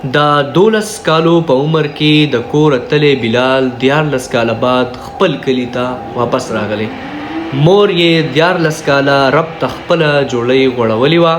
د 12 کالو په عمر کې د کور اتلې بلال 14 کاله بعد خپل کلي ته واپس راغلی. مور یې 14 کاله رب ته خپله جوړۍ غوړولې وه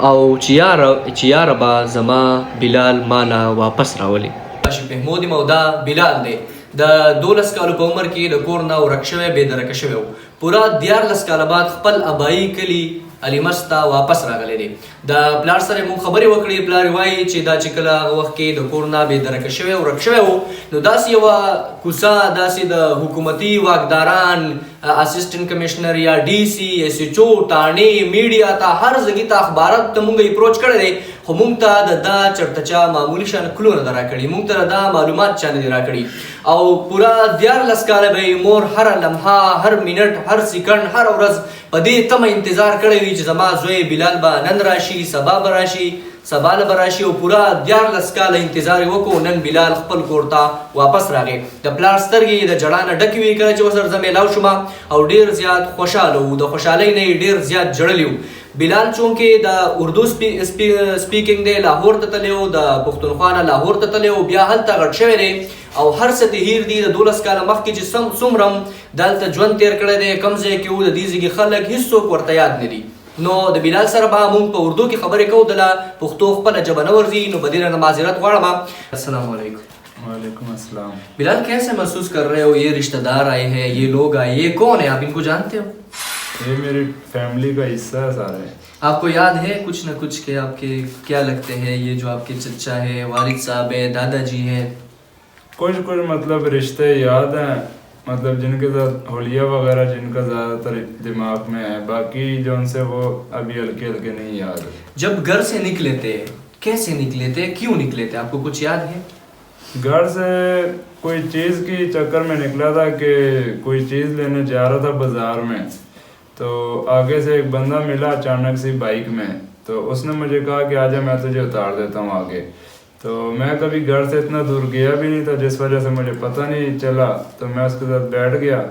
او چې یاره به زما بلال ماله واپس راولي. هاشم محمود یم او دا بلال دی. د 12 کالو په عمر کې د کور نه ورک شوی بې درکه شوی و. پوره 14 کاله بعد خپل ابایي کلي الیمس ته واپس راغلی دی. د پلار سره موږ خبرې وکړې. پلار وایي چې دا چې کله هغه وخت کې د کور نه بې درکه شوی او ورک شوی و، نو داسې یوه کوڅه، داسې د حکومتي واکداران، اسسټنټ کمشنر یا ډي سي، ایس ایچ او، ټانې، میډیا ته هر ځګي ته اخبارات ته موږ اپروچ کړی دی، خو موږ ته د دا چرته چا معمولي شان کلو نه ده راکړي، موږ ته دا معلومات چا نه دي راکړي. او پوره 14 کاله به یې مور هره لمحه، هر منټ، هر سیکنډ، هر ورځ په دې تمه انتظار کړی وي چې زما زوی بلال به نن راشي، سبا به راشي، سبا له به راشي. او پوره 14 کاله انتظار یې وکړو. نن بلال خپل کور ته واپس راغی. د پلار سترګې د ژړا نه ډکې وې کله چې ورسره زه میلاو شوم، او ډېر زیات خوشحاله و. د خوشحالۍ نه یې ډېر زیات ژړلی و. بلال چونکې د اردو سپیکینګ دی، لاهور ته تللی و، د پښتونخوا نه لاهور ته تللی و، بیا هلته غټ شوی دی او هر څه ته هیر دي. د 12 کاله مخکې چې څومره دلته ژوند تیر کړی دی، کوم ځای کې و، د دې ځایږي خلک هېڅوک ورته یاد نه دي. نو د بلال سره به موږ په اردو کې خبرې کوو، دله پښتو خپله ژبه نه ورځي، نو په دې نه معذرت غواړم. السلام علیکم. وعلیکم السلام. بلال کیسے محسوس کر رہے ہو؟ یہ رشتہ دار آئے ہیں، یہ لوگ آئے، یہ کون ہے؟ آپ ان کو جانتے ہو؟ یہ میری فیملی کا حصہ ہے سارے. آپ کو یاد ہے کچھ نہ کچھ کہ آپ کے کیا لگتے ہیں؟ یہ جو آپ کے چچا ہے، والد صاحب ہے، دادا جی ہیں، کچھ مطلب رشتے یاد ہیں، مطلب جن کے ساتھ حلیہ وغیرہ جن کا زیادہ تر دماغ میں ہے، باقی جو ان سے وہ ابھی ہلکے ہلکے نہیں یاد. جب گھر سے نکلے تھے کیسے نکلے تھے، کیوں نکلے تھے، آپ کو کچھ یاد ہے؟ گھر سے کوئی چیز کی چکر میں نکلا تھا کہ کوئی چیز لینے جا رہا تھا بازار میں، تو آگے سے ایک بندہ ملا اچانک سی بائک میں، تو اس نے مجھے کہا کہ آجا میں تجھے اتار دیتا ہوں آگے. تو میں کبھی گھر سے اتنا دور گیا بھی نہیں تھا، جس وجہ سے مجھے پتہ نہیں چلا، تو میں اس کے ساتھ بیٹھ گیا.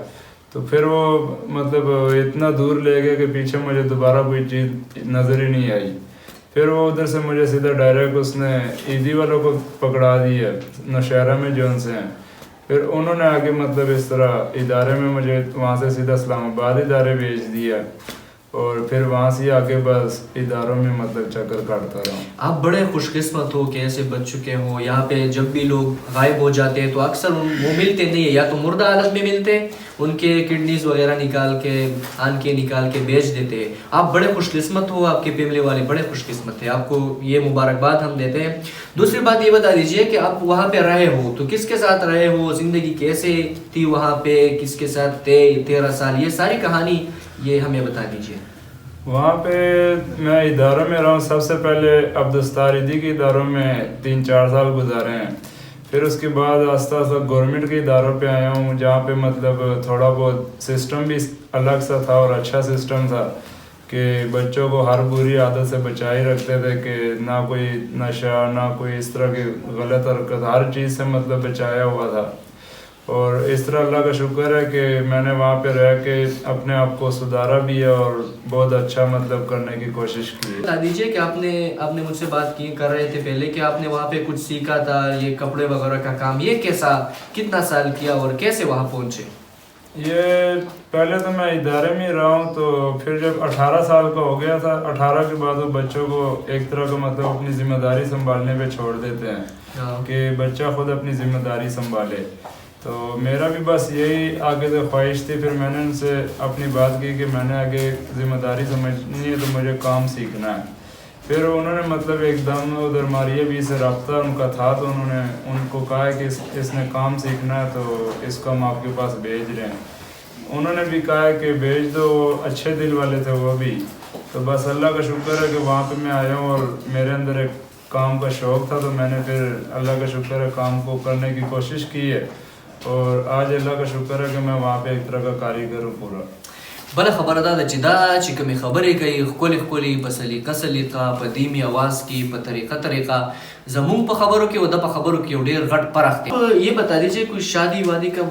تو پھر وہ مطلب اتنا دور لے گیا کہ پیچھے مجھے دوبارہ کوئی چیز نظر ہی نہیں آئی. پھر وہ ادھر سے مجھے سیدھا ڈائریکٹ اس نے عیدی والوں کو پکڑا دیا، نوشہرہ میں جو ان سے ہیں. پھر انہوں نے آگے مطلب اس طرح ادارے میں مجھے وہاں سے سیدھا اسلام آباد ادارے بھیج دیا، اور پھر وہاں سے آگے بس اداروں میں مطلب چکر کاٹتا رہا. آپ بڑے خوش قسمت ہو کہ ایسے بچ چکے ہو. یہاں پہ جب بھی لوگ غائب ہو جاتے ہیں تو اکثر وہ ملتے نہیں ہیں، یا تو مردہ حالت میں ملتے، ان کے کڈنیز وغیرہ نکال کے، آنکھیں نکال کے بیچ دیتے ہیں. آپ بڑے خوش قسمت ہو، آپ کے فیملی والے بڑے خوش قسمت ہیں، آپ کو یہ مبارکباد ہم دیتے ہیں. دوسری بات یہ بتا دیجئے کہ آپ وہاں پہ رہے ہو تو کس کے ساتھ رہے ہو، زندگی کیسے تھی وہاں پہ، کس کے ساتھ تھے 13 سال، یہ ساری کہانی یہ ہمیں بتا دیجئے. وہاں پہ میں اداروں میں رہا ہوں. سب سے پہلے عبدالستار عیدی کے اداروں میں 3-4 سال گزارے ہیں. پھر اس کے بعد آہستہ آہستہ گورنمنٹ کے اداروں پہ آیا ہوں، جہاں پہ مطلب تھوڑا بہت سسٹم بھی الگ سا تھا اور اچھا سسٹم تھا کہ بچوں کو ہر بری عادت سے بچائی رکھتے تھے، کہ نہ کوئی نشہ، نہ کوئی اس طرح کی غلط حرکت، ہر چیز سے مطلب بچایا ہوا تھا. اور اس طرح اللہ کا شکر ہے کہ میں نے وہاں پہ رہ کے اپنے آپ کو سدھارا بھی ہے اور بہت اچھا مطلب کرنے کی کوشش کی ہے. بتا دیجیے کہ آپ نے مجھ سے بات کر رہے تھے پہلے کہ آپ نے وہاں پہ کچھ سیکھا تھا، یہ کپڑے وغیرہ کا کام، یہ کیسا، کتنا سال کیا اور کیسے وہاں پہنچے؟ یہ پہلے تو میں ادارے میں رہا ہوں، تو پھر جب 18 سال کا ہو گیا تھا، 18 کے بعد وہ بچوں کو ایک طرح کا مطلب اپنی ذمہ داری سنبھالنے پہ چھوڑ دیتے ہیں کہ بچہ خود اپنی ذمہ داری سنبھالے. تو میرا بھی بس یہی آگے سے خواہش تھی. پھر میں نے ان سے اپنی بات کی کہ میں نے آگے ذمہ داری سمجھنی ہے تو مجھے کام سیکھنا ہے. پھر انہوں نے مطلب ایک دم ادھر ماریہ بھی سے رابطہ ان کا تھا، تو انہوں نے ان کو کہا کہ اس نے کام سیکھنا ہے تو اس کو ہم آپ کے پاس بھیج رہے ہیں. انہوں نے بھی کہا کہ بھیج دو، اچھے دل والے تھے وہ بھی. تو بس اللہ کا شکر ہے کہ وہاں پہ میں آیا ہوں اور میرے اندر ایک کام کا شوق تھا، تو میں نے پھر اللہ کا شکر ہے کام کو کرنے کی کوشش کی ہے، اور آج اللہ کا شکر ہے کہ میں وہاں پہ ایک طرح کا کاریگر ہوں پورا. بله خبره دا ده چې دا چې کومې خبرې کوي ښکلې ښکلې په سلیقه په دیمي اواز کې په طریقه زمونږ په خبرو کې او د په خبرو کې یو ډېر غټ فرق دی. یہ بتا دیجیے کوئی شادی وادی کا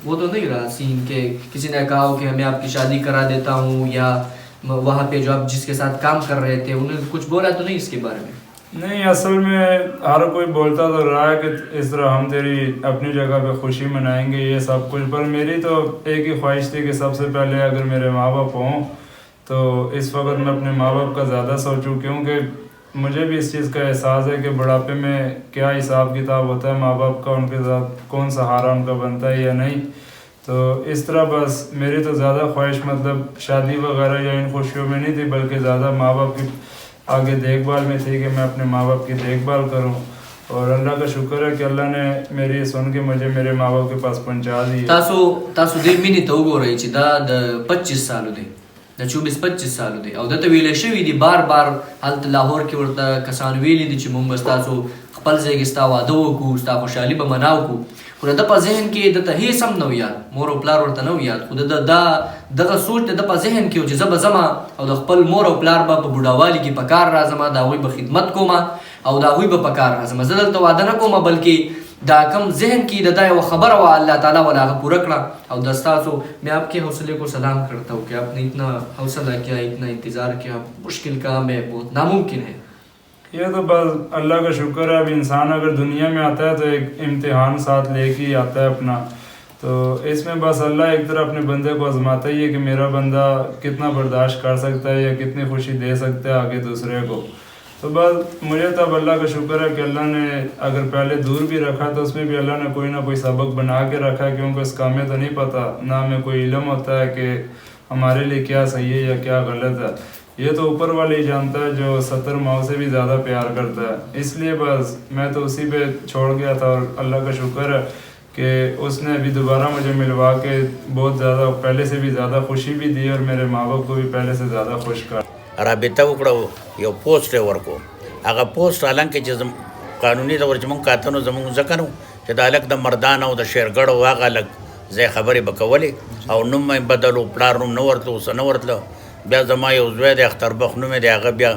وہ تو نہیں رہا سین کہ کسی نے کہا ہو کہ میں آپ کی شادی کرا دیتا ہوں، یا وہاں پہ جو آپ جس کے ساتھ کام کر رہے تھے انہوں نے کچھ بولا تو نہیں اس کے بارے میں؟ نہیں، اصل میں ہر کوئی بولتا تو رہا ہے کہ اس طرح ہم تیری اپنی جگہ پہ خوشی منائیں گے یہ سب کچھ، پر میری تو ایک ہی خواہش تھی کہ سب سے پہلے اگر میرے ماں باپ ہوں تو اس وقت میں اپنے ماں باپ کا زیادہ سوچوں، کیونکہ مجھے بھی اس چیز کا احساس ہے کہ بڑھاپے میں کیا حساب کتاب ہوتا ہے ماں باپ کا، ان کے ساتھ کون سہارا ان کا بنتا ہے یا نہیں. تو اس طرح بس میری تو زیادہ خواہش مطلب شادی وغیرہ یا ان خوشیوں میں نہیں تھی، بلکہ زیادہ ماں باپ کی آگے دیکھ بھال میں تھی کہ میں اپنے ماں باپ کی دیکھ بھال کروں. اور اللہ کا شکر ہے کہ اللہ نے میری سن کے مجھے میرے ماں باپ کے پاس پہنچا دی. تاسو دې مینې ته وګورئ چې دا د 25 سالو دی، د 24-25 سالو دی، او دته ویلی شوي دي بار هلته لاهور کې ورته کسان ویلي دي چې مونږ به ستاسو خپل ځای کې ستا واده وکړو، ستا خوشحالي به منا وکړو. خو د ده په ذهن کې دته هېڅ هم نه و یاد، مور او پلار ورته نه و یاد، خو دغه سوچ د ده په ذهن کې و چې زه به ځمه او د خپل مور او پلار به په بوډاوالي کې په کار راځم، د هغوی به خدمت کوم او د هغوی به په کار راځم. زه دلته واده نه کوم، بلکې دا کم ذہن کی دا یو خبر ہوا اللہ تعالیٰ والا پورا کرا. اور دستاسو میں آپ کے حوصلے کو سلام کرتا ہوں کہ آپ نے اتنا حوصلہ کیا، اتنا انتظار کیا. مشکل کام ہے، بہت ناممکن ہے. یہ تو بس اللہ کا شکر ہے. اب انسان اگر دنیا میں آتا ہے تو ایک امتحان ساتھ لے کے ہی آتا ہے اپنا. تو اس میں بس اللہ ایک طرح اپنے بندے کو آزماتا ہی ہے کہ میرا بندہ کتنا برداشت کر سکتا ہے یا کتنی خوشی دے سکتا ہے آگے دوسرے کو. تو بس مجھے تو اب اللہ کا شکر ہے کہ اللہ نے اگر پہلے دور بھی رکھا تو اس میں بھی اللہ نے کوئی نہ کوئی سبق بنا کے رکھا ہے، کیونکہ اس کام میں تو نہیں پتہ، نہ ہمیں کوئی علم ہوتا ہے کہ ہمارے لیے کیا صحیح ہے یا کیا غلط ہے. یہ تو اوپر والے ہی جانتا ہے جو 70 ماؤں سے بھی زیادہ پیار کرتا ہے. اس لیے بس میں تو اسی پہ چھوڑ گیا تھا، اور اللہ کا شکر ہے کہ اس نے ابھی دوبارہ مجھے ملوا کے بہت زیادہ پہلے سے بھی زیادہ خوشی بھی دی، اور میرے ماں باپ کو بھی پہلے سے زیادہ خوش کر. رابطه وکړو، یو پوسټ یې ورکو. هغه پوسټ حالانکه چې قانوني ډول چې مونږ کاته نو زمونږ ځکه نو چې دا هلک د مردان او د شیرګړ و هغه هلک زه یې خبرې به کولې، او نوم مې بدل و، پلار نوم نه ورتلو، اوس نه ورتله. بیا زما یو زوی دی اختربخ نوم یې دی، هغه بیا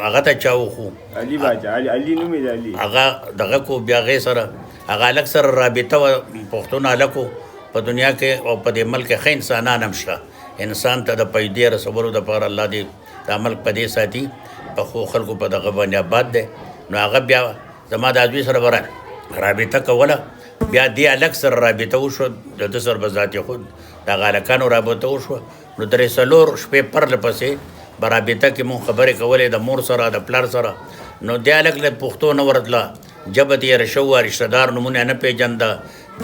هغه ته چا وخو علي باچا، علي نوم یې دی، علي هغه دغه کو. بیا هغې سره هغه هلک سره رابطه وه، پښتون هلکو په دنیا کې او په دې ملک ښه انسانان هم شته. انسان ته د پیدې رسولو دپاره الله دې دا ملک په دې ساتي، پخو خلکو په دغه باندې آباد دی. نو هغه بیا زما د ازوی سره به رابطه کوله، بیا دې هلک سره رابطه وشوه، د ده سره به ذات خود د هغه هلکانو رابطه وشوه. نو 3-4 شپې پرله پسې به رابطه کې مونږ خبرې کولې د مور سره د پلار سره. نو دې هلک له پښتو نه ورتله، ژبه ته یې رشوه، رشته دار نومونه نه پېژنده،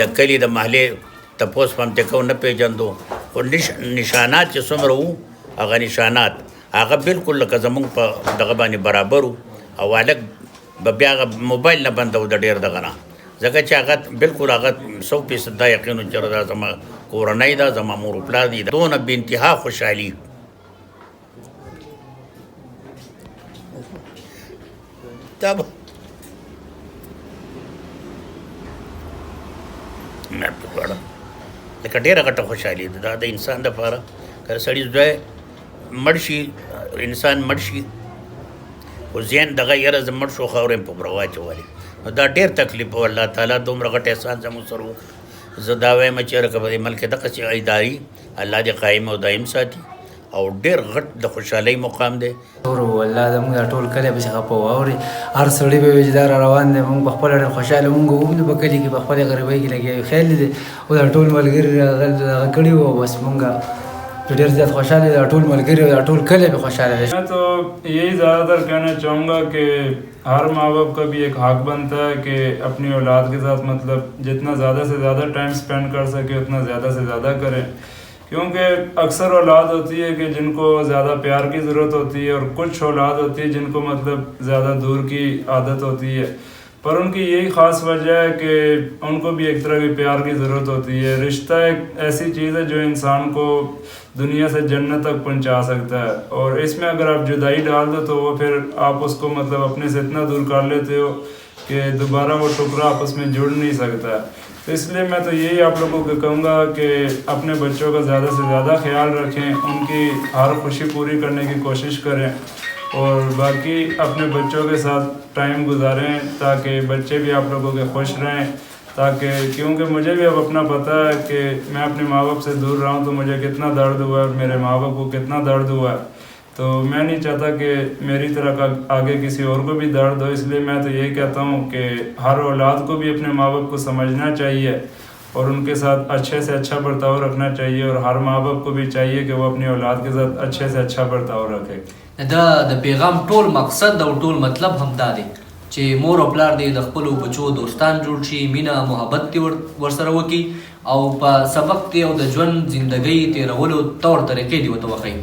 د کلي د محلې تپوس په هم ته کو نه پېژندو. خو نشانات چې څومره وو، هغه نشانات هغه بالکل لکه زمونږ په دغه باندې برابر وو. او هلک به بیا هغه موبایل نه بنده و د ډېر دغه نه، ځکه چې هغه بالکل هغه 100% دا یقین و چې دا زما کورنۍ ده، زما مور و پلار دي. دونه بې انتها خوشحالي. دا به لکه ډېره غټه خوشحالي ده دا د انسان دپاره. که سړي زوی مړ شي، انسان مړ شي، خو ذهن دغه یاره زه مړ شو خاورې په بره واچولې، نو دا ډېر تکلیف و. الله تعالی دومره غټ احسان زموږ سره وکړو. زه دا وایم چې هره که په دې ملک کې دغسې اداري الله دې قایم او دایم ساتي، او ډېر غټ د خوشحالۍ مقام دی. والله زموږ دا ټول کلی پسې خفه و، اورې هر سړي به وایي چې دا را روان دی، موږ په خپله ډېر خوشحاله، موږ وګورو په کلي کې په خپلې غریبۍ کې لګیا یو. خیال دی او دا ټول ملګري دغه کړي وو، بس موږ ډېر زیات خوشحاله، دا ټول ملګري او دا ټول کلی پې خوشحاله دی. میں تو یہی زیادہ تر کہنا چاہوں گا کہ ہر ماں باپ کا بھی ایک حق بنتا ہے کہ اپنی اولاد کے ساتھ مطلب جتنا زیادہ سے زیادہ ٹائم سپینڈ کر سکے اتنا زیادہ سے زیادہ کریں. کیونکہ اکثر اولاد ہوتی ہے کہ جن کو زیادہ پیار کی ضرورت ہوتی ہے، اور کچھ اولاد ہوتی ہے جن کو مطلب زیادہ دور کی عادت ہوتی ہے. پر ان کی یہی خاص وجہ ہے کہ ان کو بھی ایک طرح کی پیار کی ضرورت ہوتی ہے. رشتہ ایک ایسی چیز ہے جو انسان کو دنیا سے جنت تک پہنچا سکتا ہے، اور اس میں اگر آپ جدائی ڈال دو تو وہ پھر آپ اس کو مطلب اپنے سے اتنا دور کر لیتے ہو کہ دوبارہ وہ ٹکڑا آپس میں جڑ نہیں سکتا ہے. تو اس لیے میں تو یہی آپ لوگوں کو کہوں گا کہ اپنے بچوں کا زیادہ سے زیادہ خیال رکھیں، ان کی ہر خوشی پوری کرنے کی کوشش کریں، اور باقی اپنے بچوں کے ساتھ ٹائم گزاریں تاکہ بچے بھی آپ لوگوں کے خوش رہیں. تاکہ کیونکہ مجھے بھی اب اپنا پتہ ہے کہ میں اپنے ماں باپ سے دور رہا ہوں تو مجھے کتنا درد ہوا ہے، اور میرے ماں باپ کو کتنا درد ہوا ہے. تو میں نہیں چاہتا کہ میری طرح کا آگے کسی اور کو بھی درد ہو، اس لیے میں تو یہی کہتا ہوں کہ ہر اولاد کو بھی اپنے ماں باپ کو سمجھنا چاہیے اور ان کے ساتھ اچھے سے اچھا برتاؤ رکھنا چاہیے، اور ہر ماں باپ کو بھی چاہیے کہ وہ اپنی اولاد کے ساتھ اچھے سے اچھا برتاؤ رکھے. د پیغام ټول مقصد او ټول مطلب هم دا دی چې مور او پلار دې د خپلو بچو دوستان جوړ شي، مینه محبت دې ورسره وکړي او په سبق دې او د ژوند زندګۍ تېرولو طور طریقې دې ورته وښیي.